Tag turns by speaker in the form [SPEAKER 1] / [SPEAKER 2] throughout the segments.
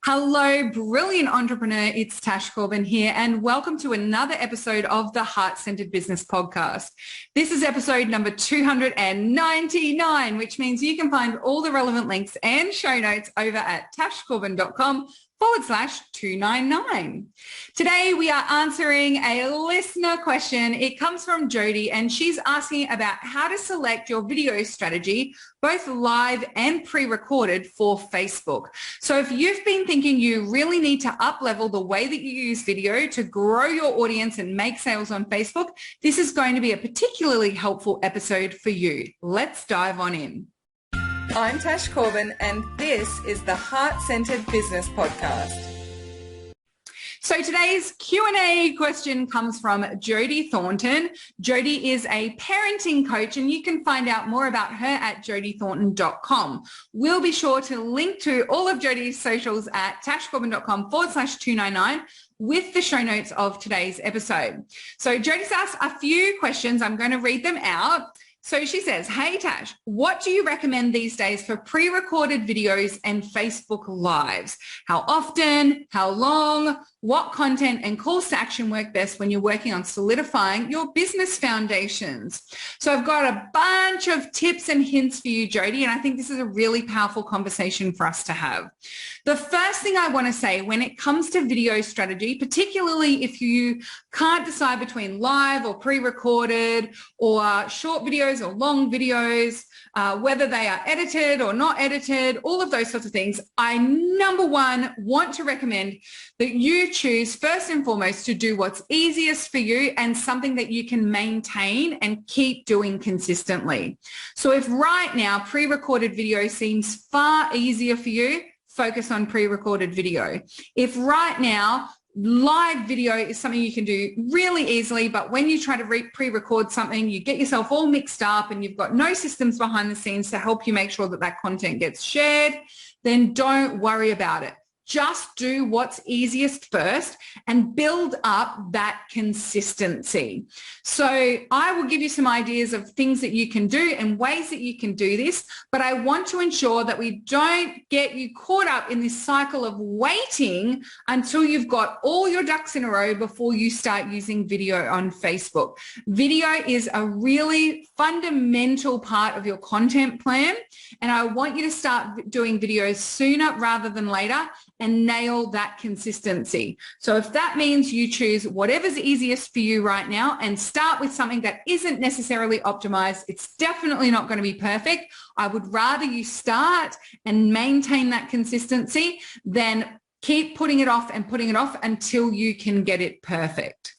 [SPEAKER 1] Hello, brilliant entrepreneur. It's Tash Corbin here, and welcome to another episode of the Heart-Centered Business Podcast. This is episode number 299, which means you can find all the relevant links and show notes over at tashcorbin.com/299. Today, we are answering a listener question. It comes from Jody, and she's asking about how to select your video strategy, both live and pre-recorded for Facebook. So if you've been thinking you really need to up-level the way that you use video to grow your audience and make sales on Facebook, this is going to be a particularly helpful episode for you. Let's dive on in. I'm Tash Corbin, and this is the Heart-Centered Business Podcast. So today's Q&A question comes from Jody Thornton. Jody is a parenting coach, and you can find out more about her at jodythornton.com. We'll be sure to link to all of Jody's socials at tashcorbin.com/299 with the show notes of today's episode. So Jody's asked a few questions. I'm going to read them out. So she says, hey Tash, what do you recommend these days for pre-recorded videos and Facebook Lives? How often, how long, what content and calls to action work best when you're working on solidifying your business foundations? So I've got a bunch of tips and hints for you, Jody, and I think this is a really powerful conversation for us to have. The first thing I want to say when it comes to video strategy, particularly if you can't decide between live or pre-recorded or short videos or long videos, whether they are edited or not edited, all of those sorts of things, I, number one, want to recommend that you choose first and foremost to do what's easiest for you and something that you can maintain and keep doing consistently. So if right now pre-recorded video seems far easier for you, focus on pre-recorded video. If right now live video is something you can do really easily, but when you try to pre-record something, you get yourself all mixed up and you've got no systems behind the scenes to help you make sure that that content gets shared, then don't worry about it. Just do what's easiest first and build up that consistency. So I will give you some ideas of things that you can do and ways that you can do this, but I want to ensure that we don't get you caught up in this cycle of waiting until you've got all your ducks in a row before you start using video on Facebook. Video is a really fundamental part of your content plan, and I want you to start doing videos sooner rather than later and nail that consistency. So if that means you choose whatever's easiest for you right now and start with something that isn't necessarily optimized, it's definitely not going to be perfect. I would rather you start and maintain that consistency than keep putting it off until you can get it perfect.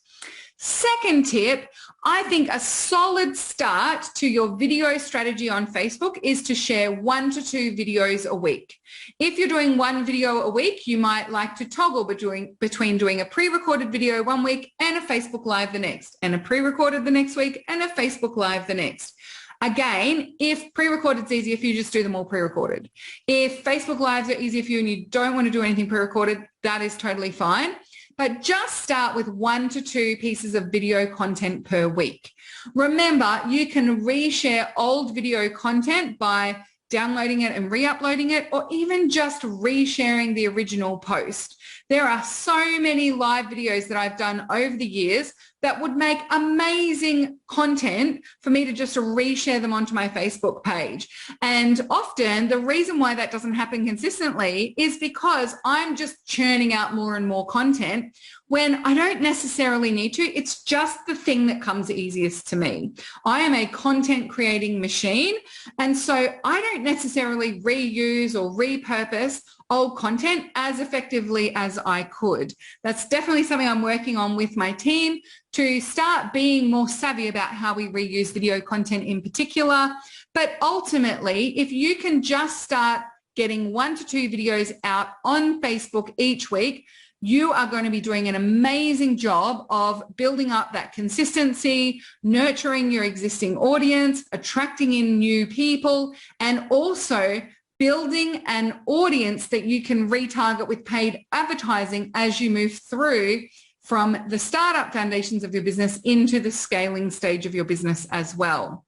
[SPEAKER 1] Second tip, I think a solid start to your video strategy on Facebook is to share 1 to 2 videos a week. If you're doing 1 video a week, you might like to toggle between doing a pre-recorded video one week and a Facebook Live the next, and a pre-recorded the next week and a Facebook Live the next. Again, if pre-recorded is easier for you, just do them all pre-recorded. If Facebook Lives are easier for you and you don't want to do anything pre-recorded, that is totally fine. But just start with 1 to 2 pieces of video content per week. Remember, you can reshare old video content by downloading it and re-uploading it, or even just resharing the original post. There are so many live videos that I've done over the years that would make amazing content for me to just reshare them onto my Facebook page. And often the reason why that doesn't happen consistently is because I'm just churning out more and more content when I don't necessarily need to. It's just the thing that comes easiest to me. I am a content creating machine, and so I don't necessarily reuse or repurpose old content as effectively as I could. That's definitely something I'm working on with my team to start being more savvy about how we reuse video content in particular. But ultimately, if you can just start getting 1 to 2 videos out on Facebook each week, you are going to be doing an amazing job of building up that consistency, nurturing your existing audience, attracting in new people, and also building an audience that you can retarget with paid advertising as you move through from the startup foundations of your business into the scaling stage of your business as well.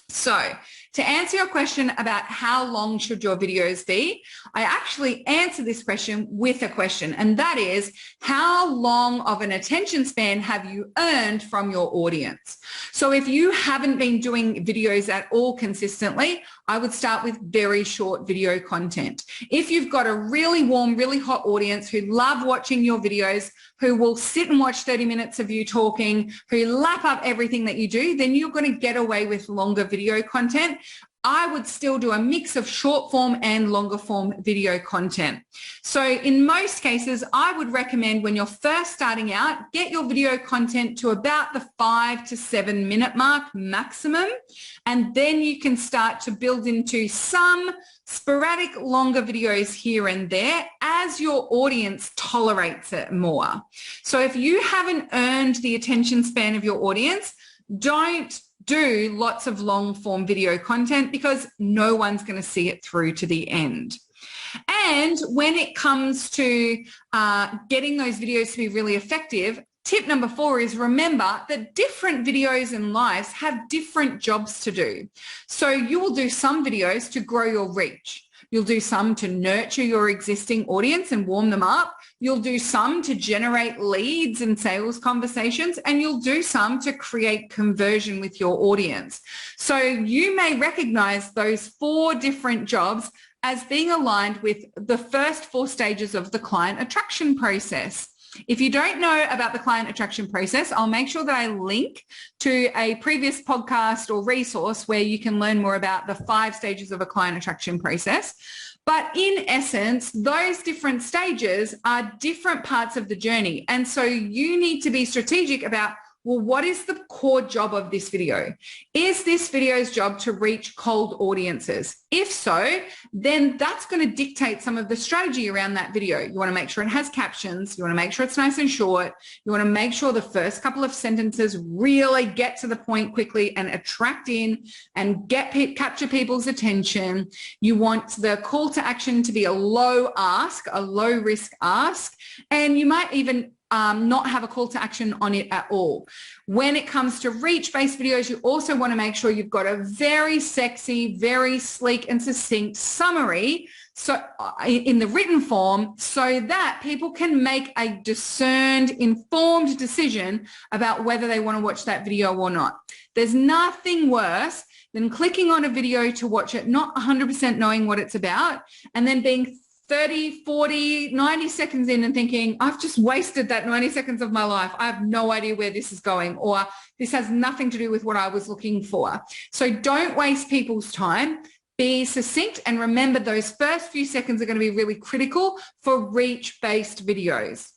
[SPEAKER 1] So To answer your question about how long should your videos be, I actually answer this question with a question, and that is, how long of an attention span have you earned from your audience? So if you haven't been doing videos at all consistently, I would start with very short video content. If you've got a really warm, really hot audience who love watching your videos, who will sit and watch 30 minutes of you talking, who lap up everything that you do, then you're going to get away with longer video content. I would still do a mix of short form and longer form video content. So in most cases, I would recommend when you're first starting out, get your video content to about the 5 to 7 minute mark maximum. And then you can start to build into some sporadic longer videos here and there as your audience tolerates it more. So if you haven't earned the attention span of your audience, don't do lots of long form video content because no one's going to see it through to the end. And when it comes to getting those videos to be really effective, tip number 4 is remember that different videos and lives have different jobs to do. So you will do some videos to grow your reach. You'll do some to nurture your existing audience and warm them up. You'll do some to generate leads and sales conversations, and you'll do some to create conversion with your audience. So you may recognize those 4 different jobs as being aligned with the first 4 stages of the client attraction process. If you don't know about the client attraction process, I'll make sure that I link to a previous podcast or resource where you can learn more about the 5 stages of a client attraction process. But in essence, those different stages are different parts of the journey. And so you need to be strategic about, well, what is the core job of this video? Is this video's job to reach cold audiences? If so, then that's going to dictate some of the strategy around that video. You want to make sure it has captions. You want to make sure it's nice and short. You want to make sure the first couple of sentences really get to the point quickly and attract in and capture people's attention. You want the call to action to be a low ask, a low risk ask, and you might even not have a call to action on it at all. When it comes to reach-based videos, you also want to make sure you've got a very sexy, very sleek and succinct summary so in the written form so that people can make a discerned, informed decision about whether they want to watch that video or not. There's nothing worse than clicking on a video to watch it, not 100% knowing what it's about, and then being 30, 40, 90 seconds in and thinking, I've just wasted that 90 seconds of my life. I have no idea where this is going, or this has nothing to do with what I was looking for. So don't waste people's time. Be succinct and remember those first few seconds are going to be really critical for reach-based videos.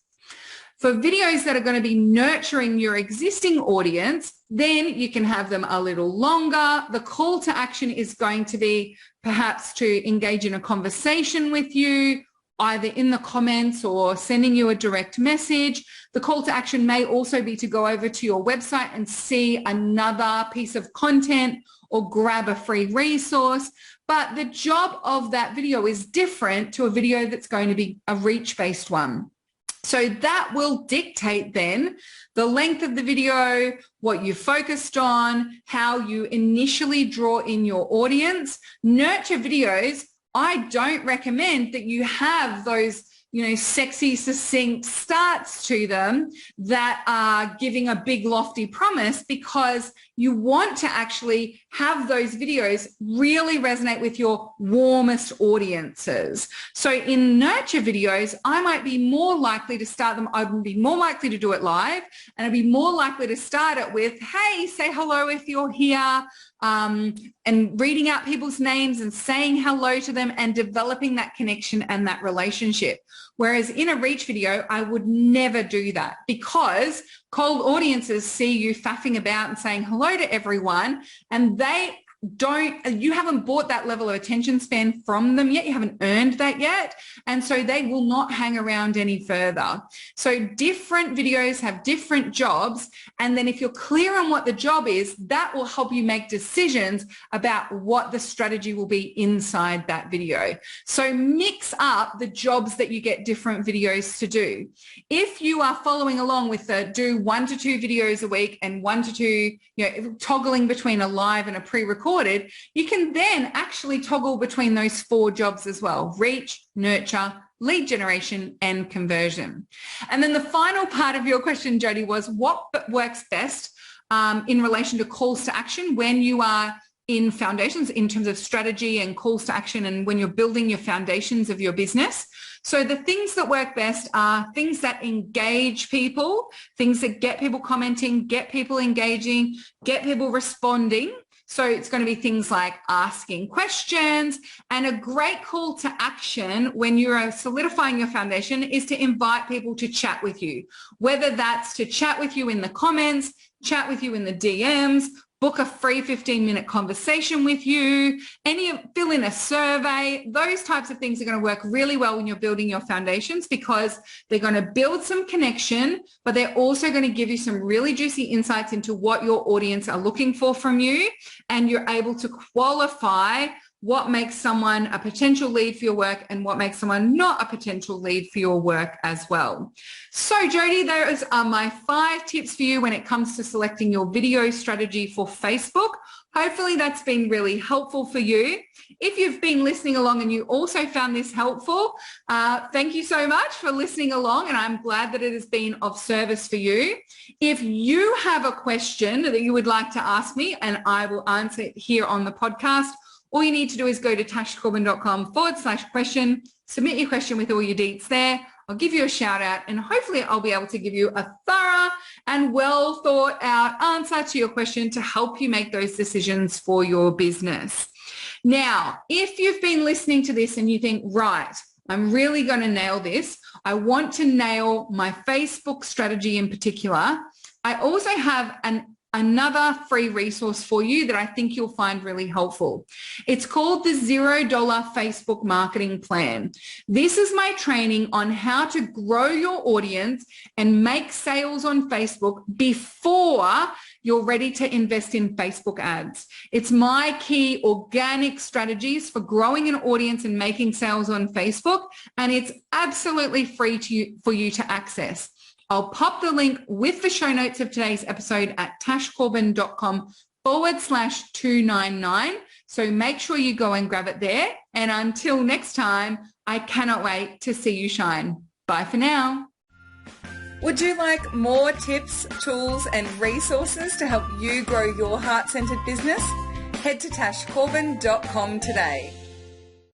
[SPEAKER 1] For videos that are going to be nurturing your existing audience, then you can have them a little longer. The call to action is going to be perhaps to engage in a conversation with you, either in the comments or sending you a direct message. The call to action may also be to go over to your website and see another piece of content or grab a free resource. But the job of that video is different to a video that's going to be a reach-based one. So that will dictate then the length of the video, what you focused on, how you initially draw in your audience. Nurture videos, I don't recommend that you have those, sexy, succinct starts to them that are giving a big lofty promise, because you want to actually have those videos really resonate with your warmest audiences. So in nurture videos, I might be more likely to start them. I would be more likely to do it live, and I'd be more likely to start it with, hey, say hello if you're here, and reading out people's names and saying hello to them and developing that connection and that relationship. Whereas in a reach video, I would never do that, because cold audiences see you faffing about and saying hello to everyone, and you haven't bought that level of attention span from them yet. You haven't earned that yet. And so they will not hang around any further. So different videos have different jobs. And then if you're clear on what the job is, that will help you make decisions about what the strategy will be inside that video. So mix up the jobs that you get different videos to do. If you are following along with do 1 to 2 videos a week and 1 to 2, toggling between a live and a pre-recorded, recorded, you can then actually toggle between those 4 jobs as well: reach, nurture, lead generation, and conversion. And then the final part of your question, Jody, was what works best in relation to calls to action when you are in foundations, in terms of strategy and calls to action, and when you're building your foundations of your business. So the things that work best are things that engage people, things that get people commenting, get people engaging, get people responding. So it's going to be things like asking questions, and a great call to action when you're solidifying your foundation is to invite people to chat with you, whether that's to chat with you in the comments, chat with you in the DMs, book a free 15-minute conversation with you, fill in a survey. Those types of things are going to work really well when you're building your foundations, because they're going to build some connection, but they're also going to give you some really juicy insights into what your audience are looking for from you, and you're able to qualify what makes someone a potential lead for your work and what makes someone not a potential lead for your work as well. So Jody, those are my 5 tips for you when it comes to selecting your video strategy for Facebook. Hopefully that's been really helpful for you. If you've been listening along and you also found this helpful, thank you so much for listening along, and I'm glad that it has been of service for you. If you have a question that you would like to ask me and I will answer it here on the podcast, all you need to do is go to tashcorbin.com/question, submit your question with all your deets there. I'll give you a shout out, and hopefully I'll be able to give you a thorough and well thought out answer to your question to help you make those decisions for your business. Now, if you've been listening to this and you think, right, I'm really going to nail this, I want to nail my Facebook strategy in particular, I also have another free resource for you that I think you'll find really helpful. It's called the $0 Facebook Marketing Plan. This is my training on how to grow your audience and make sales on Facebook before you're ready to invest in Facebook ads. It's my key organic strategies for growing an audience and making sales on Facebook, and it's absolutely free for you to access. I'll pop the link with the show notes of today's episode at tashcorbin.com/299. So make sure you go and grab it there. And until next time, I cannot wait to see you shine. Bye for now. Would you like more tips, tools, and resources to help you grow your heart-centered business? Head to tashcorbin.com today.